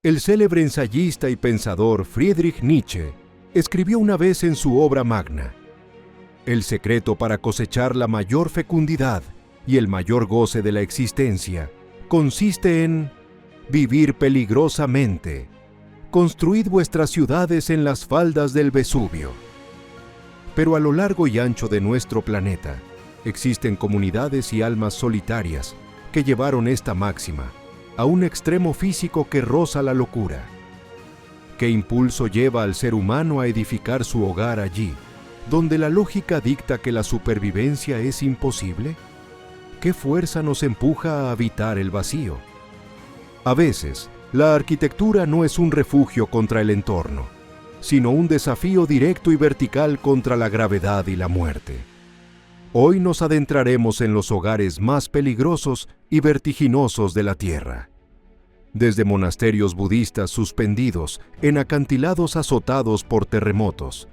El célebre ensayista y pensador Friedrich Nietzsche escribió una vez en su obra magna: el secreto para cosechar la mayor fecundidad y el mayor goce de la existencia consiste en vivir peligrosamente. Construid vuestras ciudades en las faldas del Vesubio. Pero a lo largo y ancho de nuestro planeta existen comunidades y almas solitarias que llevaron esta máxima a un extremo físico que roza la locura. ¿Qué impulso lleva al ser humano a edificar su hogar allí, donde la lógica dicta que la supervivencia es imposible? ¿Qué fuerza nos empuja a habitar el vacío? A veces, la arquitectura no es un refugio contra el entorno, sino un desafío directo y vertical contra la gravedad y la muerte. Hoy nos adentraremos en los hogares más peligrosos y vertiginosos de la Tierra. Desde monasterios budistas suspendidos en acantilados azotados por terremotos,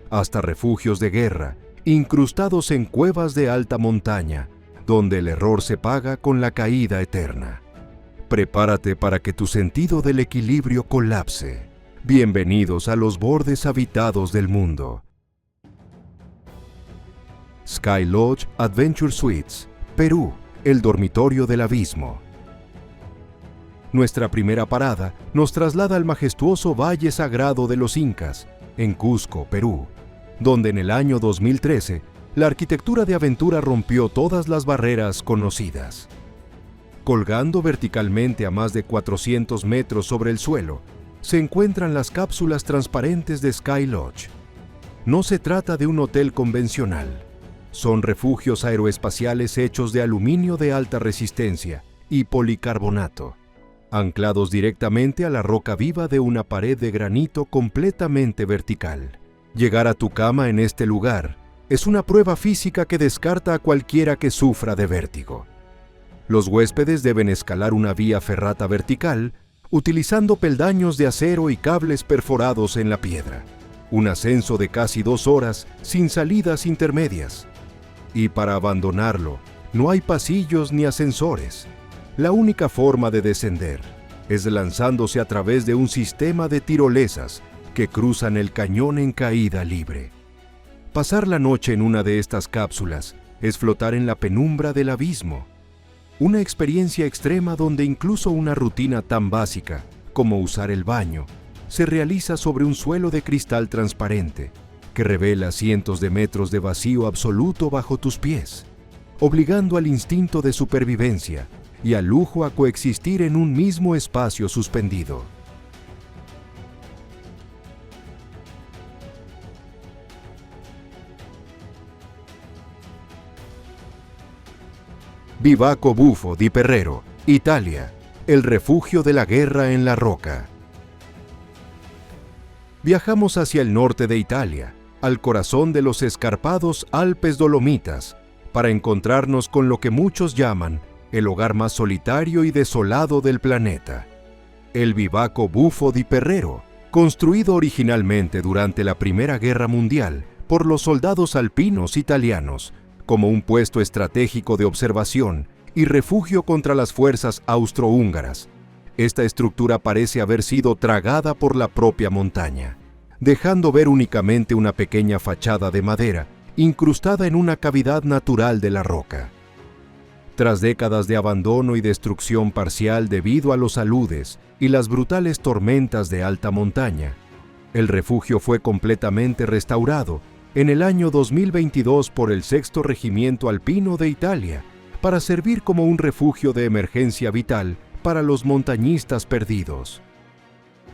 hasta refugios de guerra incrustados en cuevas de alta montaña, donde el error se paga con la caída eterna. Prepárate para que tu sentido del equilibrio colapse. Bienvenidos a los bordes habitados del mundo. Sky Lodge Adventure Suites, Perú, el dormitorio del abismo. Nuestra primera parada nos traslada al majestuoso Valle Sagrado de los Incas, en Cusco, Perú, donde en el año 2013 la arquitectura de aventura rompió todas las barreras conocidas. Colgando verticalmente a más de 400 metros sobre el suelo, se encuentran las cápsulas transparentes de Sky Lodge. No se trata de un hotel convencional. Son refugios aeroespaciales hechos de aluminio de alta resistencia y policarbonato, anclados directamente a la roca viva de una pared de granito completamente vertical. Llegar a tu cama en este lugar es una prueba física que descarta a cualquiera que sufra de vértigo. Los huéspedes deben escalar una vía ferrata vertical utilizando peldaños de acero y cables perforados en la piedra. Un ascenso de casi 2 horas sin salidas intermedias. Y para abandonarlo, no hay pasillos ni ascensores. La única forma de descender es lanzándose a través de un sistema de tirolesas que cruzan el cañón en caída libre. Pasar la noche en una de estas cápsulas es flotar en la penumbra del abismo. Una experiencia extrema donde incluso una rutina tan básica como usar el baño se realiza sobre un suelo de cristal transparente que revela cientos de metros de vacío absoluto bajo tus pies, obligando al instinto de supervivencia y al lujo a coexistir en un mismo espacio suspendido. Bivacco Buffo di Perrero, Italia, el refugio de la guerra en la roca. Viajamos hacia el norte de Italia, al corazón de los escarpados Alpes Dolomitas, para encontrarnos con lo que muchos llaman el hogar más solitario y desolado del planeta. El Bivacco Buffo di Perrero, construido originalmente durante la Primera Guerra Mundial por los soldados alpinos italianos, como un puesto estratégico de observación y refugio contra las fuerzas austrohúngaras. Esta estructura parece haber sido tragada por la propia montaña, dejando ver únicamente una pequeña fachada de madera incrustada en una cavidad natural de la roca. Tras décadas de abandono y destrucción parcial debido a los aludes y las brutales tormentas de alta montaña, el refugio fue completamente restaurado en el año 2022 por el 6º Regimiento Alpino de Italia para servir como un refugio de emergencia vital para los montañistas perdidos.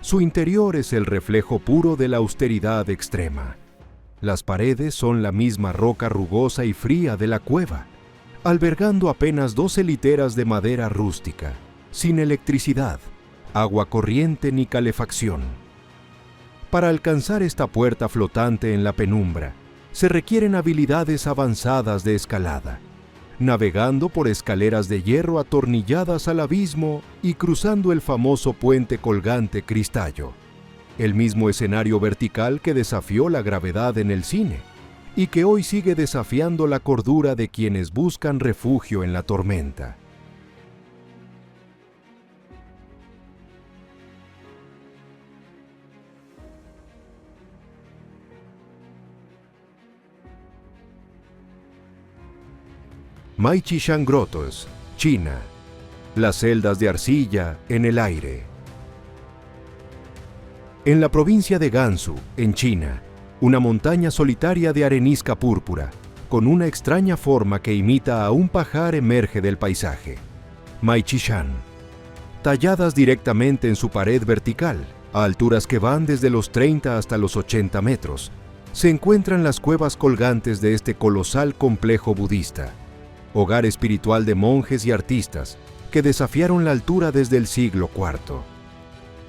Su interior es el reflejo puro de la austeridad extrema. Las paredes son la misma roca rugosa y fría de la cueva, albergando apenas 12 literas de madera rústica, sin electricidad, agua corriente ni calefacción. Para alcanzar esta puerta flotante en la penumbra, se requieren habilidades avanzadas de escalada, navegando por escaleras de hierro atornilladas al abismo y cruzando el famoso puente colgante Cristallo, el mismo escenario vertical que desafió la gravedad en el cine y que hoy sigue desafiando la cordura de quienes buscan refugio en la tormenta. Maichishan Grottoes, China. Las celdas de arcilla en el aire. En la provincia de Gansu, en China, una montaña solitaria de arenisca púrpura, con una extraña forma que imita a un pajar, emerge del paisaje. Maichishan. Talladas directamente en su pared vertical, a alturas que van desde los 30 hasta los 80 metros, se encuentran las cuevas colgantes de este colosal complejo budista, hogar espiritual de monjes y artistas que desafiaron la altura desde el siglo IV.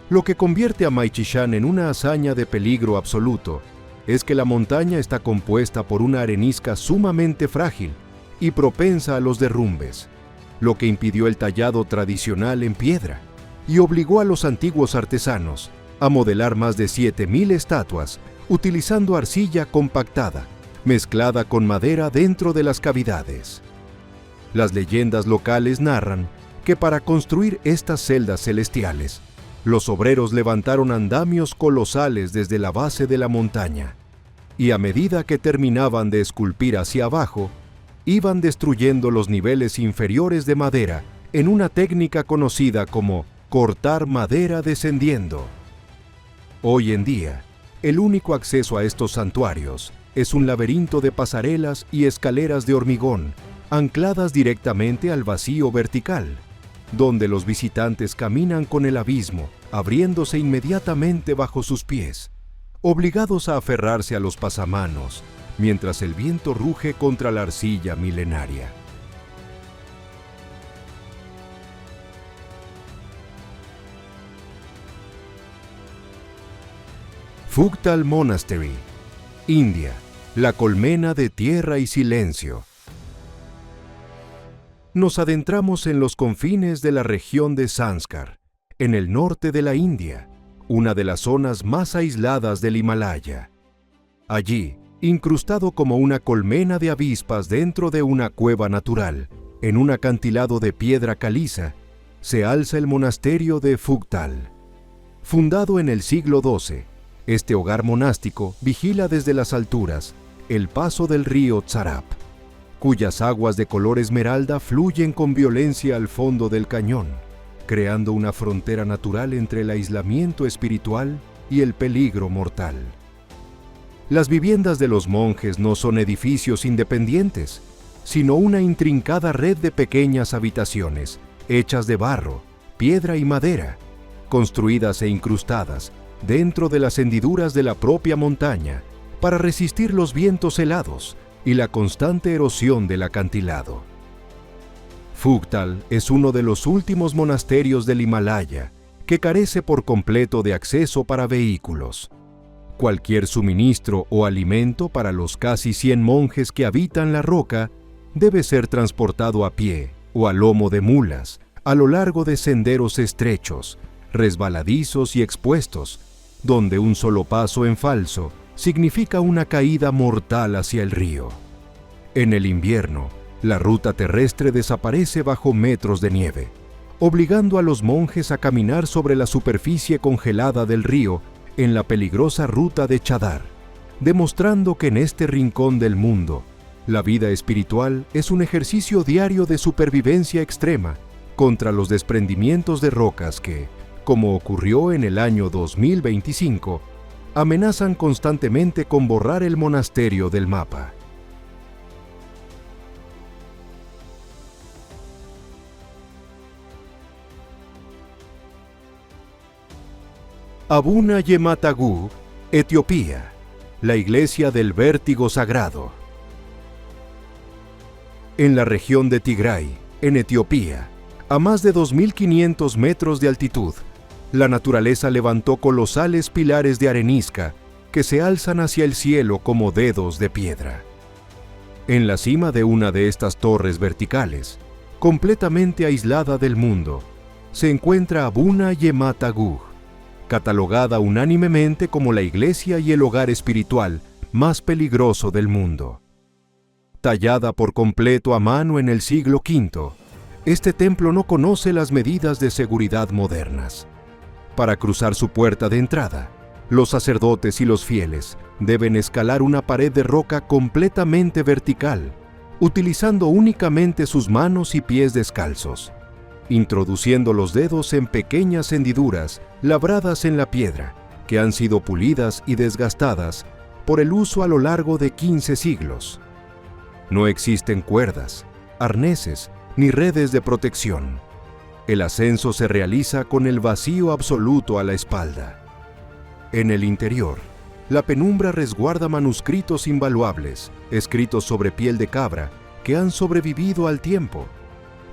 Lo que convierte a Maichishan en una hazaña de peligro absoluto es que la montaña está compuesta por una arenisca sumamente frágil y propensa a los derrumbes, lo que impidió el tallado tradicional en piedra y obligó a los antiguos artesanos a modelar más de 7,000 estatuas utilizando arcilla compactada, mezclada con madera dentro de las cavidades. Las leyendas locales narran que para construir estas celdas celestiales, los obreros levantaron andamios colosales desde la base de la montaña, y a medida que terminaban de esculpir hacia abajo, iban destruyendo los niveles inferiores de madera en una técnica conocida como cortar madera descendiendo. Hoy en día, el único acceso a estos santuarios es un laberinto de pasarelas y escaleras de hormigón, ancladas directamente al vacío vertical, donde los visitantes caminan con el abismo abriéndose inmediatamente bajo sus pies, obligados a aferrarse a los pasamanos, mientras el viento ruge contra la arcilla milenaria. Phuktal Monastery, India, la colmena de tierra y silencio. Nos adentramos en los confines de la región de Zanskar, en el norte de la India, una de las zonas más aisladas del Himalaya. Allí, incrustado como una colmena de avispas dentro de una cueva natural, en un acantilado de piedra caliza, se alza el monasterio de Phuktal. Fundado en el siglo XII, este hogar monástico vigila desde las alturas el paso del río Tsarap, cuyas aguas de color esmeralda fluyen con violencia al fondo del cañón, creando una frontera natural entre el aislamiento espiritual y el peligro mortal. Las viviendas de los monjes no son edificios independientes, sino una intrincada red de pequeñas habitaciones, hechas de barro, piedra y madera, construidas e incrustadas dentro de las hendiduras de la propia montaña para resistir los vientos helados y la constante erosión del acantilado. Phuktal es uno de los últimos monasterios del Himalaya que carece por completo de acceso para vehículos. Cualquier suministro o alimento para los casi 100 monjes que habitan la roca debe ser transportado a pie o a lomo de mulas a lo largo de senderos estrechos, resbaladizos y expuestos, donde un solo paso en falso significa una caída mortal hacia el río. En el invierno, la ruta terrestre desaparece bajo metros de nieve, obligando a los monjes a caminar sobre la superficie congelada del río en la peligrosa ruta de Chadar, demostrando que en este rincón del mundo, la vida espiritual es un ejercicio diario de supervivencia extrema contra los desprendimientos de rocas que, como ocurrió en el año 2025, amenazan constantemente con borrar el monasterio del mapa. Abuna Yematagu, Etiopía, la iglesia del vértigo sagrado. En la región de Tigray, en Etiopía, a más de 2.500 metros de altitud, la naturaleza levantó colosales pilares de arenisca que se alzan hacia el cielo como dedos de piedra. En la cima de una de estas torres verticales, completamente aislada del mundo, se encuentra Abuna Yematagu, catalogada unánimemente como la iglesia y el hogar espiritual más peligroso del mundo. Tallada por completo a mano en el siglo V, este templo no conoce las medidas de seguridad modernas. Para cruzar su puerta de entrada, los sacerdotes y los fieles deben escalar una pared de roca completamente vertical, utilizando únicamente sus manos y pies descalzos, introduciendo los dedos en pequeñas hendiduras labradas en la piedra, que han sido pulidas y desgastadas por el uso a lo largo de 15 siglos. No existen cuerdas, arneses ni redes de protección. El ascenso se realiza con el vacío absoluto a la espalda. En el interior, la penumbra resguarda manuscritos invaluables, escritos sobre piel de cabra, que han sobrevivido al tiempo,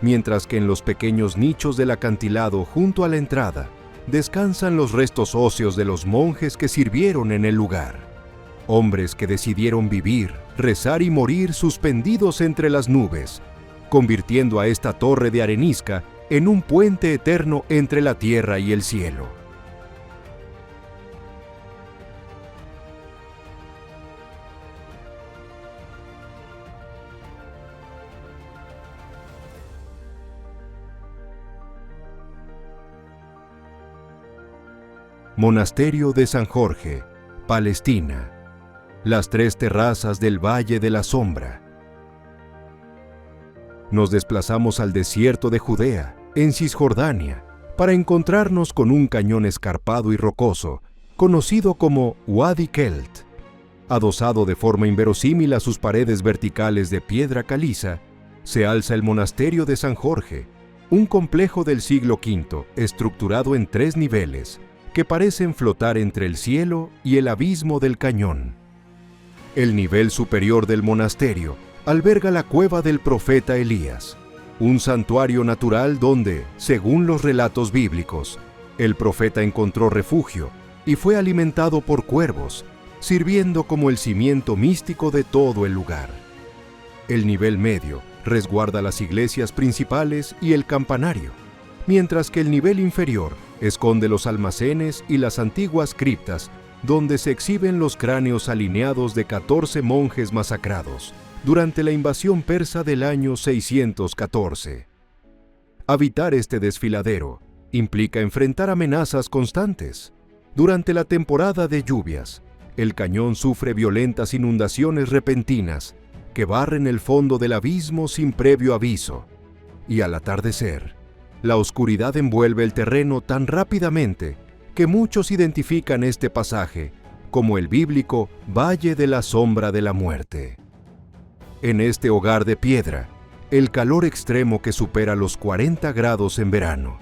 mientras que en los pequeños nichos del acantilado junto a la entrada, descansan los restos óseos de los monjes que sirvieron en el lugar. Hombres que decidieron vivir, rezar y morir suspendidos entre las nubes, convirtiendo a esta torre de arenisca en un puente eterno entre la tierra y el cielo. Monasterio de San Jorge, Palestina. Las 3 terrazas del Valle de la Sombra. Nos desplazamos al desierto de Judea, en Cisjordania, para encontrarnos con un cañón escarpado y rocoso, conocido como Wadi Kelt. Adosado de forma inverosímil a sus paredes verticales de piedra caliza, se alza el monasterio de San Jorge, un complejo del siglo V, estructurado en 3 niveles, que parecen flotar entre el cielo y el abismo del cañón. El nivel superior del monasterio alberga la cueva del profeta Elías, un santuario natural donde, según los relatos bíblicos, el profeta encontró refugio y fue alimentado por cuervos, sirviendo como el cimiento místico de todo el lugar. El nivel medio resguarda las iglesias principales y el campanario, mientras que el nivel inferior esconde los almacenes y las antiguas criptas donde se exhiben los cráneos alineados de 14 monjes masacrados durante la invasión persa del año 614. Habitar este desfiladero implica enfrentar amenazas constantes. Durante la temporada de lluvias, el cañón sufre violentas inundaciones repentinas que barren el fondo del abismo sin previo aviso, y al atardecer, la oscuridad envuelve el terreno tan rápidamente que muchos identifican este pasaje como el bíblico Valle de la Sombra de la Muerte. En este hogar de piedra, el calor extremo que supera los 40 grados en verano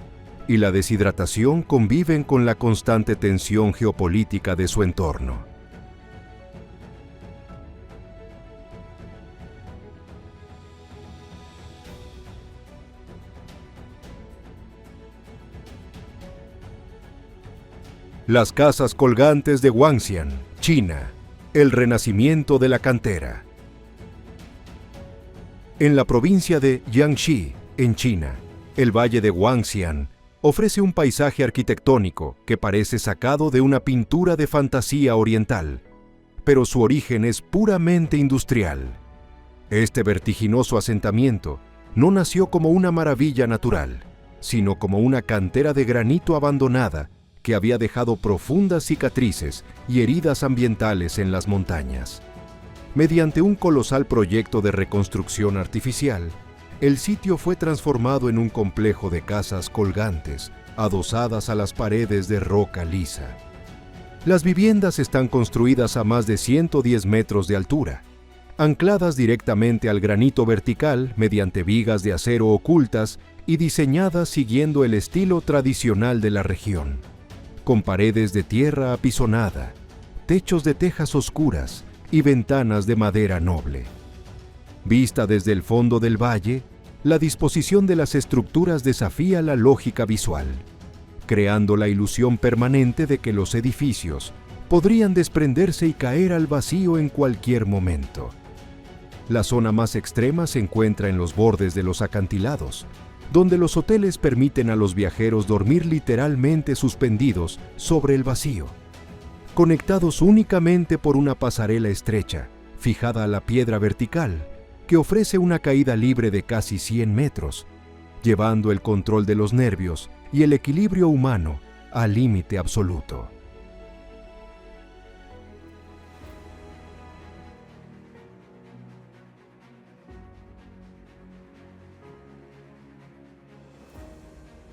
y la deshidratación conviven con la constante tensión geopolítica de su entorno. Las casas colgantes de Wangxian, China, el renacimiento de la cantera. En la provincia de Jiangxi, en China, el valle de Wangxian ofrece un paisaje arquitectónico que parece sacado de una pintura de fantasía oriental, pero su origen es puramente industrial. Este vertiginoso asentamiento no nació como una maravilla natural, sino como una cantera de granito abandonada que había dejado profundas cicatrices y heridas ambientales en las montañas. Mediante un colosal proyecto de reconstrucción artificial, el sitio fue transformado en un complejo de casas colgantes, adosadas a las paredes de roca lisa. Las viviendas están construidas a más de 110 metros de altura, ancladas directamente al granito vertical mediante vigas de acero ocultas y diseñadas siguiendo el estilo tradicional de la región, con paredes de tierra apisonada, techos de tejas oscuras y ventanas de madera noble. Vista desde el fondo del valle, la disposición de las estructuras desafía la lógica visual, creando la ilusión permanente de que los edificios podrían desprenderse y caer al vacío en cualquier momento. La zona más extrema se encuentra en los bordes de los acantilados, donde los hoteles permiten a los viajeros dormir literalmente suspendidos sobre el vacío, conectados únicamente por una pasarela estrecha, fijada a la piedra vertical, que ofrece una caída libre de casi 100 metros, llevando el control de los nervios y el equilibrio humano al límite absoluto.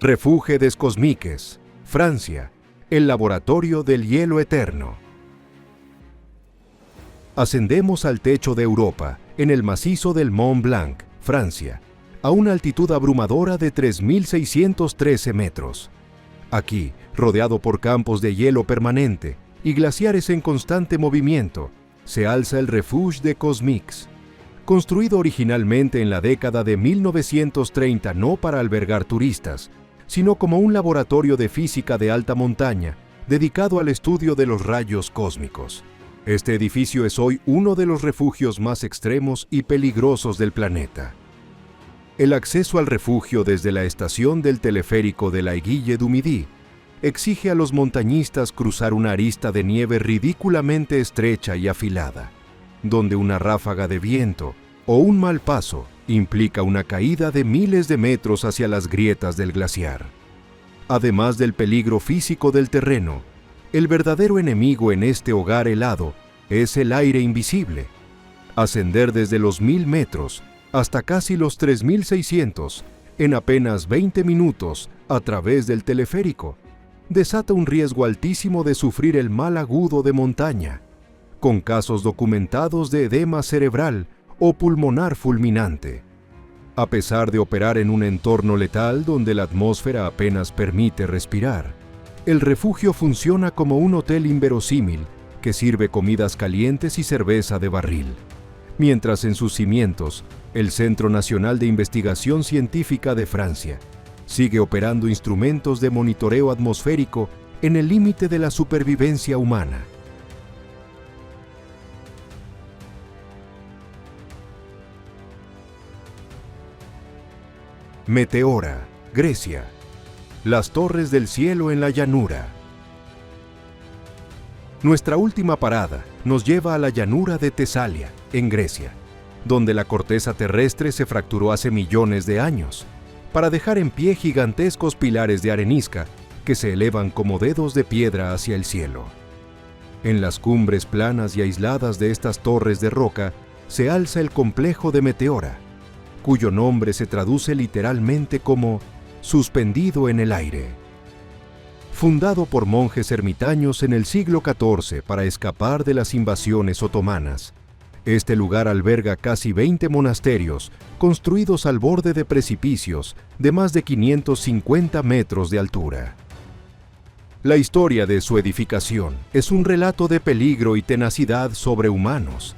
Refuge des Cosmiques, Francia, el laboratorio del hielo eterno. Ascendemos al techo de Europa, en el macizo del Mont Blanc, Francia, a una altitud abrumadora de 3.613 metros. Aquí, rodeado por campos de hielo permanente y glaciares en constante movimiento, se alza el Refuge des Cosmiques. Construido originalmente en la década de 1930 no para albergar turistas, sino como un laboratorio de física de alta montaña dedicado al estudio de los rayos cósmicos. Este edificio es hoy uno de los refugios más extremos y peligrosos del planeta. El acceso al refugio desde la estación del teleférico de la Aiguille du Midi exige a los montañistas cruzar una arista de nieve ridículamente estrecha y afilada, donde una ráfaga de viento o un mal paso implica una caída de miles de metros hacia las grietas del glaciar. Además del peligro físico del terreno, el verdadero enemigo en este hogar helado es el aire invisible. Ascender desde los 1.000 metros hasta casi los 3.600 en apenas 20 minutos a través del teleférico desata un riesgo altísimo de sufrir el mal agudo de montaña, con casos documentados de edema cerebral o pulmonar fulminante. A pesar de operar en un entorno letal donde la atmósfera apenas permite respirar, el refugio funciona como un hotel inverosímil que sirve comidas calientes y cerveza de barril, mientras en sus cimientos, el Centro Nacional de Investigación Científica de Francia sigue operando instrumentos de monitoreo atmosférico en el límite de la supervivencia humana. Meteora, Grecia. Las torres del cielo en la llanura. Nuestra última parada nos lleva a la llanura de Tesalia, en Grecia, donde la corteza terrestre se fracturó hace millones de años, para dejar en pie gigantescos pilares de arenisca que se elevan como dedos de piedra hacia el cielo. En las cumbres planas y aisladas de estas torres de roca se alza el complejo de Meteora, cuyo nombre se traduce literalmente como suspendido en el aire. Fundado por monjes ermitaños en el siglo XIV para escapar de las invasiones otomanas, este lugar alberga casi 20 monasterios construidos al borde de precipicios de más de 550 metros de altura. La historia de su edificación es un relato de peligro y tenacidad sobrehumanos.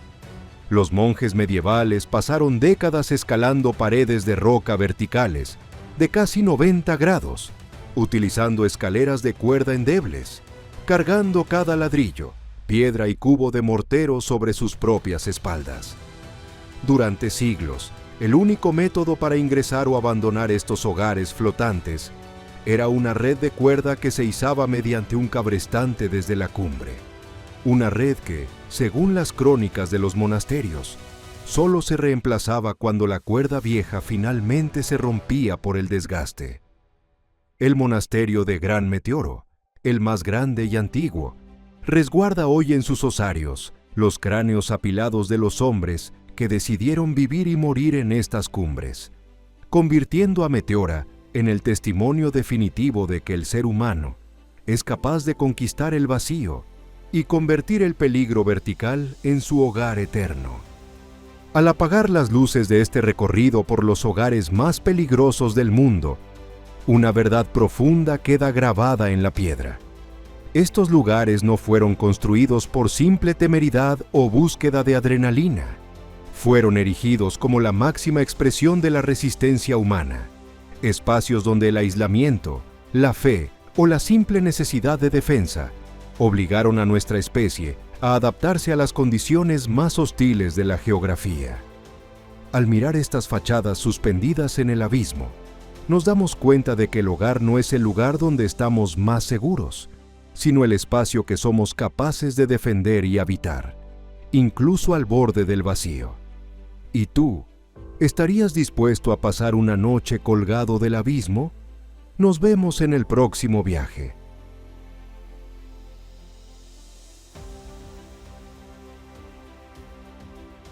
Los monjes medievales pasaron décadas escalando paredes de roca verticales de casi 90 grados, utilizando escaleras de cuerda endebles, cargando cada ladrillo, piedra y cubo de mortero sobre sus propias espaldas. Durante siglos, el único método para ingresar o abandonar estos hogares flotantes era una red de cuerda que se izaba mediante un cabrestante desde la cumbre. Una red que, según las crónicas de los monasterios, solo se reemplazaba cuando la cuerda vieja finalmente se rompía por el desgaste. El monasterio de Gran Meteoro, el más grande y antiguo, resguarda hoy en sus osarios los cráneos apilados de los hombres que decidieron vivir y morir en estas cumbres, convirtiendo a Meteora en el testimonio definitivo de que el ser humano es capaz de conquistar el vacío y convertir el peligro vertical en su hogar eterno. Al apagar las luces de este recorrido por los hogares más peligrosos del mundo, una verdad profunda queda grabada en la piedra. Estos lugares no fueron construidos por simple temeridad o búsqueda de adrenalina. Fueron erigidos como la máxima expresión de la resistencia humana, espacios donde el aislamiento, la fe o la simple necesidad de defensa obligaron a nuestra especie a adaptarse a las condiciones más hostiles de la geografía. Al mirar estas fachadas suspendidas en el abismo, nos damos cuenta de que el hogar no es el lugar donde estamos más seguros, sino el espacio que somos capaces de defender y habitar, incluso al borde del vacío. ¿Y tú, estarías dispuesto a pasar una noche colgado del abismo? Nos vemos en el próximo viaje.